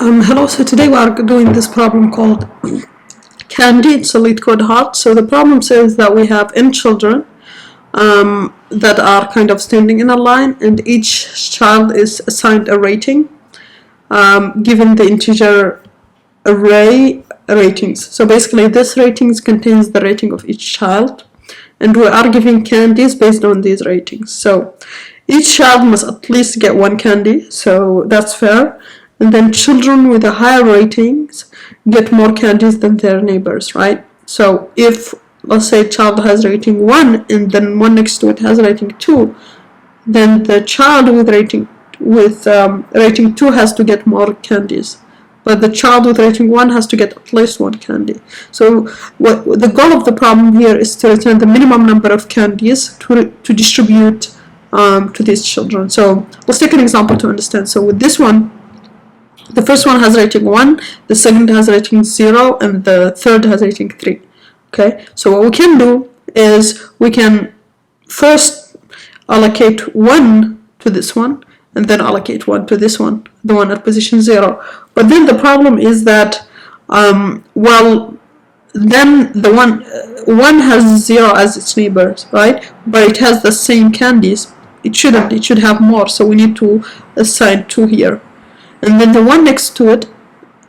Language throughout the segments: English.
Hello, so today we are doing this problem called candy. It's a Leetcode heart. So the problem says that we have n children that are kind of standing in a line, and each child is assigned a rating given the integer array ratings. So basically this ratings contains the rating of each child, and we are giving candies based on these ratings. So each child must at least get one candy, so that's fair. And then children with a higher ratings get more candies than their neighbors, right? So if, let's say, a child has rating 1 and then one next to it has rating 2, then the child with rating 2 has to get more candies, but the child with rating 1 has to get at least one candy. So the goal of the problem here is to return the minimum number of candies to distribute to these children. So let's take an example to understand. So with this one, the first one has rating 1, the second has rating 0, and the third has rating 3. Okay, so what we can do is we can first allocate 1 to this one, and then allocate 1 to this one, the one at position 0. But then the problem is that, well, then the one has 0 as its neighbors, right? But it has the same candies. It shouldn't. It should have more. So we need to assign 2 here. And then the one next to it,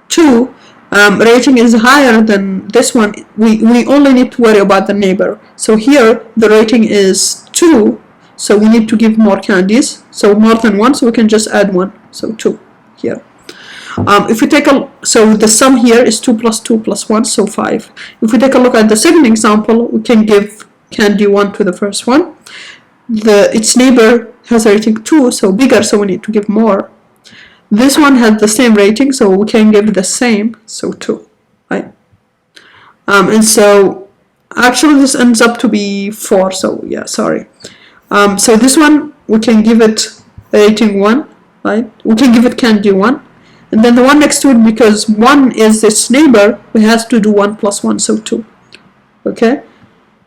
2, rating is higher than this one. We only need to worry about the neighbor. So here the rating is 2, so we need to give more candies. So more than 1, so we can just add 1. So 2 here. If we take so the sum here is 2 plus 2 plus 1, so 5. If we take a look at the second example, we can give candy 1 to the first one. Its neighbor has a rating 2, so bigger, so we need to give more. This one has the same rating, so we can give the same, so 2, right? And so actually this ends up to be 4, so yeah, sorry. So this one, we can give it rating 1, right? We can give it candy 1. And then the one next to it, because 1 is its neighbor, we have to do 1 plus 1, so 2. Okay?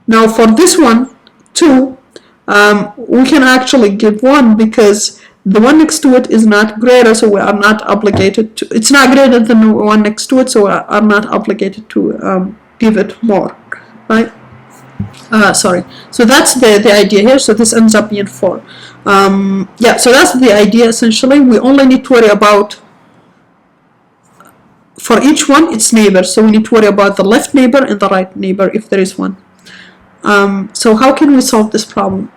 Now for this one, 2, we can actually give 1 because the one next to it is not greater, so we are not obligated to, it's not greater than the one next to it, so we are not obligated to give it more, right? Sorry. So that's the idea here, so this ends up being 4. Yeah, so that's the idea essentially. We only need to worry about, for each one, its neighbor, so we need to worry about the left neighbor and the right neighbor if there is one. So how can we solve this problem?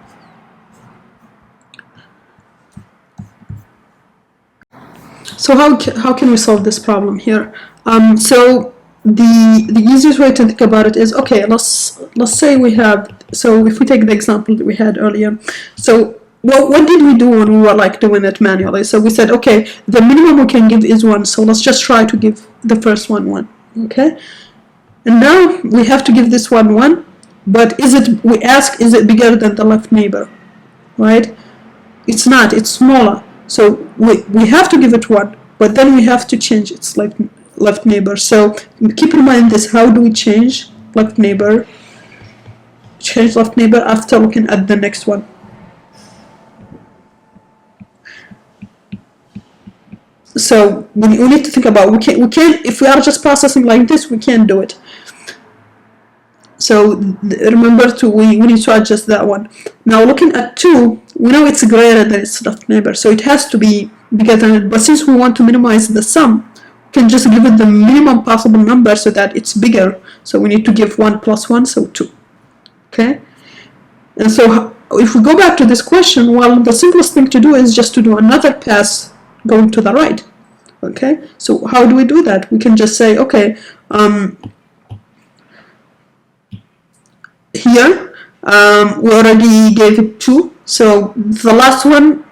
So how can we solve this problem here? So the easiest way to think about it is, okay, let's say we have, so if we take the example that we had earlier, so what did we do when we were like doing it manually? So we said, okay, the minimum we can give is 1, so let's just try to give the first one 1, okay? And now we have to give this one 1, but we ask, is it bigger than the left neighbor, right? It's not, it's smaller. So we have to give it 1, but then we have to change its left neighbor. So keep in mind this, how do we change left neighbor? Change left neighbor after looking at the next one. So we need to think about, we can't, if we are just processing like this, we can't do it. So remember we need to adjust that one. Now looking at 2, we know it's greater than its left neighbor, so it has to be bigger than it. But since we want to minimize the sum, we can just give it the minimum possible number so that it's bigger. So we need to give 1 plus 1, so 2. Okay? And so if we go back to this question, well, the simplest thing to do is just to do another pass going to the right. Okay? So how do we do that? We can just say, okay, here we already gave it 2, so the last one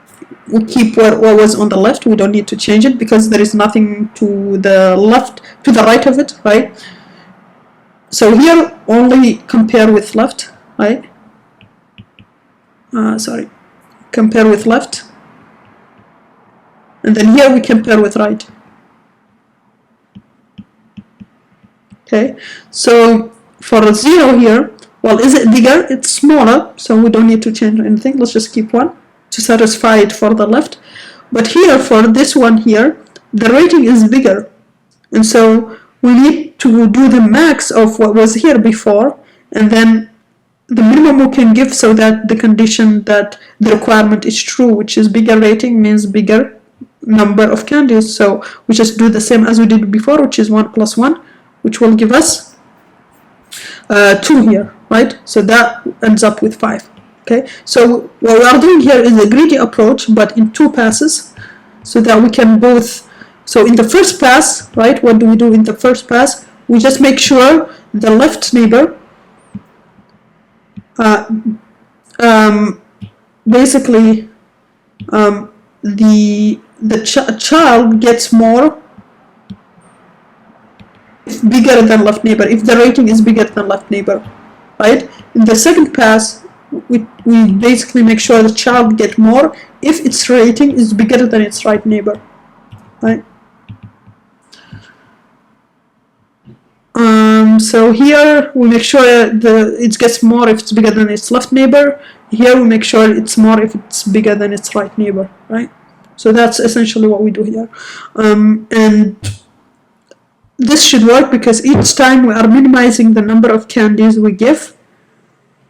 we keep what was on the left. We don't need to change it because there is nothing to the left, to the right of it, right? So here only compare with left, right? Sorry, compare with left, and then here we compare with right. Okay, so for 0 here, well, is it bigger? It's smaller, so we don't need to change anything. Let's just keep 1 to satisfy it for the left. But here, for this one here, the rating is bigger, and so we need to do the max of what was here before, and then the minimum we can give so that the condition that the requirement is true, which is bigger rating means bigger number of candies. So we just do the same as we did before, which is 1 plus 1, which will give us 2 here, right? So that ends up with 5. Okay, so what we are doing here is a greedy approach, but in 2 passes, so that we can both. So in the first pass, right, what do we do in the first pass? We just make sure the left neighbor basically the child gets more bigger than left neighbor, if the rating is bigger than left neighbor, right? In the second pass, we basically make sure the child get more if its rating is bigger than its right neighbor, right? So here we make sure it gets more if it's bigger than its left neighbor. Here we make sure it's more if it's bigger than its right neighbor, right? So that's essentially what we do here. And this should work because each time we are minimizing the number of candies we give,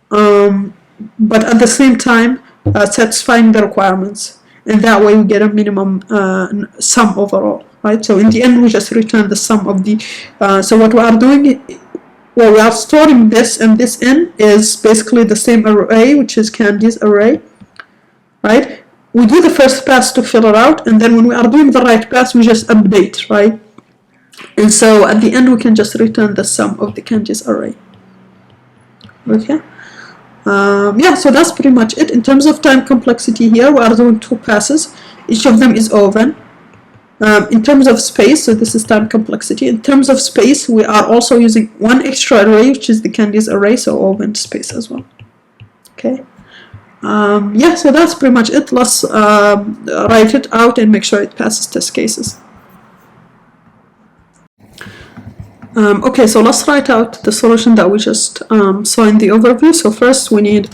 but at the same time satisfying the requirements, and that way we get a minimum sum overall, right? So in the end we just return the sum of the so what we are doing, well, we are storing this and this in is basically the same array, which is candies array, right? We do the first pass to fill it out, and then when we are doing the right pass we just update, right? And so at the end we can just return the sum of the candies array. Okay. Yeah, so that's pretty much it. In terms of time complexity here, we are doing 2 passes. Each of them is oven. In terms of space, so this is time complexity. In terms of space, we are also using 1 extra array, which is the candies array, so oven space as well. Okay. Yeah, so that's pretty much it. Let's write it out and make sure it passes test cases. Okay, so let's write out the solution that we just saw in the overview. So first we need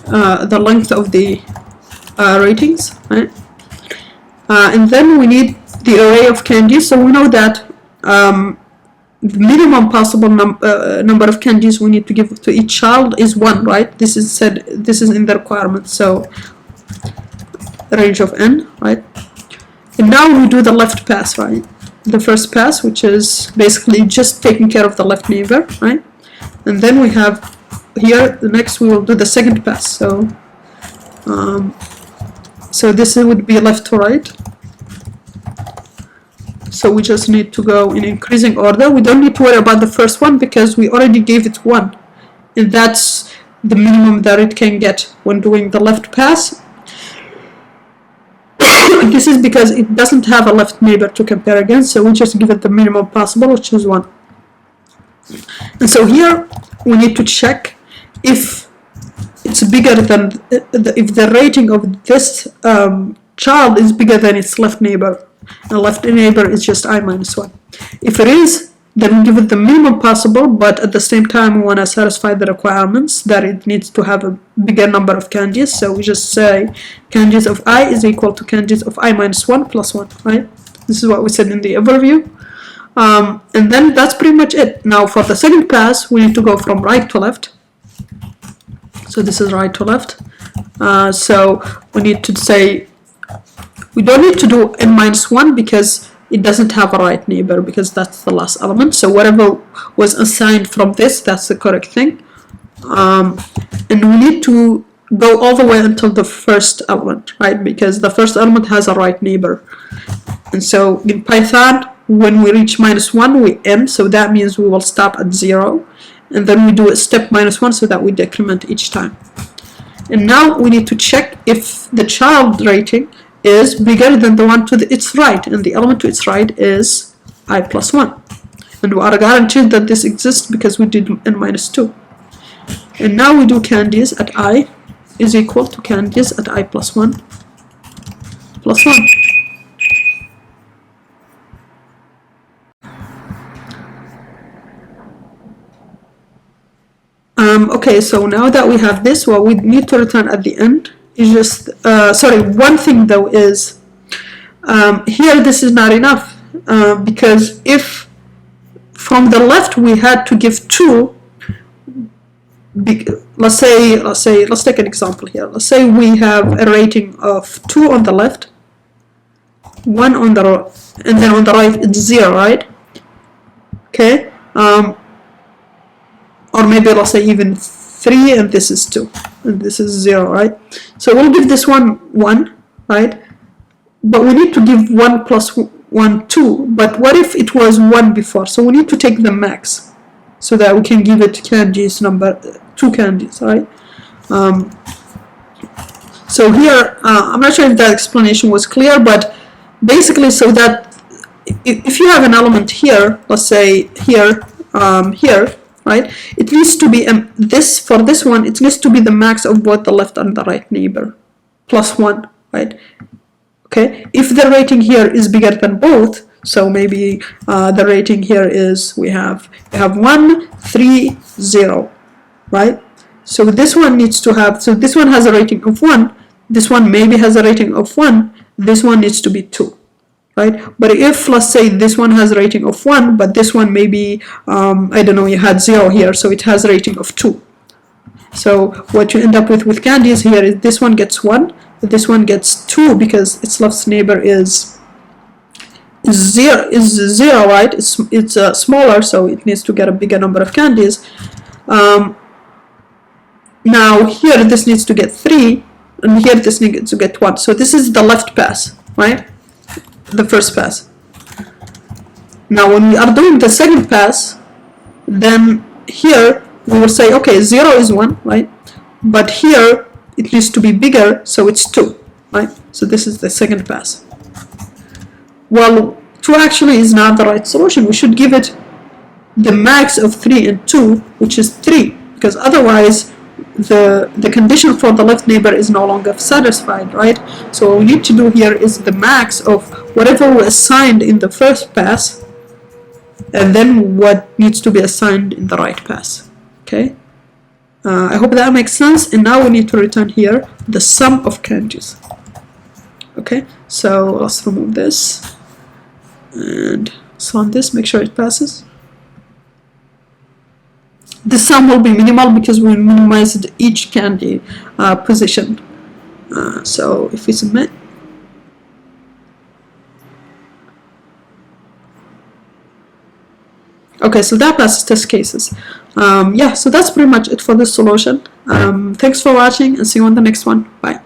the length of the ratings, right? And then we need the array of candies. So we know that the minimum possible number of candies we need to give to each child is 1, right? This is said. This is in the requirement. So range of n, right? And now we do the left pass, right? The first pass, which is basically just taking care of the left neighbor, right? And then we have here the next we will do the second pass. So so this would be left to right. So we just need to go in increasing order. We don't need to worry about the first one because we already gave it 1, and that's the minimum that it can get when doing the left pass. This is because it doesn't have a left neighbor to compare against, so we just give it the minimum possible, which is 1. And so here we need to check if it's bigger than if the rating of this child is bigger than its left neighbor, and left neighbor is just I minus 1. If it is, then we give it the minimum possible, but at the same time we want to satisfy the requirements that it needs to have a bigger number of candies. So we just say candies of I is equal to candies of I minus 1 plus 1, right? This is what we said in the overview. And then that's pretty much it. Now for the second pass, we need to go from right to left. So this is right to left. So we need to say, we don't need to do n minus 1 because it doesn't have a right neighbor, because that's the last element. So whatever was assigned from this, that's the correct thing. And we need to go all the way until the first element, right? Because the first element has a right neighbor. And so in Python, when we reach minus 1, we end. So that means we will stop at 0. And then we do a step minus 1 so that we decrement each time. And now we need to check if the child rating is bigger than the one to its right, and the element to its right is I plus 1. And we are guaranteed that this exists because we did n minus 2. And now we do candies at I is equal to candies at I plus 1 plus 1. Okay, so now that we have this, what we need to return at the end is just, sorry, one thing though is, Here this is not enough, because if from the left we had to give 2, let's take an example here. Let's say we have a rating of 2 on the left, 1 on the right, and then on the right it's 0, right? Okay, or maybe let's say even 3 and this is 2 and this is 0, right? So we'll give this one 1, right? But we need to give 1 plus 1 2, but what if it was 1 before? So we need to take the max so that we can give it candies number 2 candies, right? So here, I'm not sure if that explanation was clear, but basically, so that if you have an element here, let's say here, here, right, it needs to be for this one, it needs to be the max of both the left and the right neighbor plus 1, right? Okay, if the rating here is bigger than both, so maybe the rating here is we have 1 3 0, right? So this one needs to have, so this one has a rating of 1, this one maybe has a rating of 1, this one needs to be 2, right? But if, let's say, this one has a rating of 1, but this one maybe, I don't know, you had 0 here, so it has a rating of 2. So what you end up with candies here is this one gets 1, this one gets 2 because its left neighbor is 0, right? It's smaller, so it needs to get a bigger number of candies. Now here this needs to get 3, and here this needs to get 1. So this is the left pass, right? The first pass. Now when we are doing the second pass, then here we will say, okay, 0 is 1, right? But here it needs to be bigger, so it's 2, right? So this is the second pass. Well, 2 actually is not the right solution. We should give it the max of 3 and 2, which is 3, because otherwise the condition for the left neighbor is no longer satisfied, right? So what we need to do here is the max of whatever we assigned in the first pass, and then what needs to be assigned in the right pass. Okay, I hope that makes sense. And now we need to return here the sum of candies. Okay, so let's remove this and on this, make sure it passes. The sum will be minimal because we minimized each candy position. So if we submit, okay, so that passes test cases. Yeah, so that's pretty much it for this solution. Thanks for watching and see you on the next one. Bye.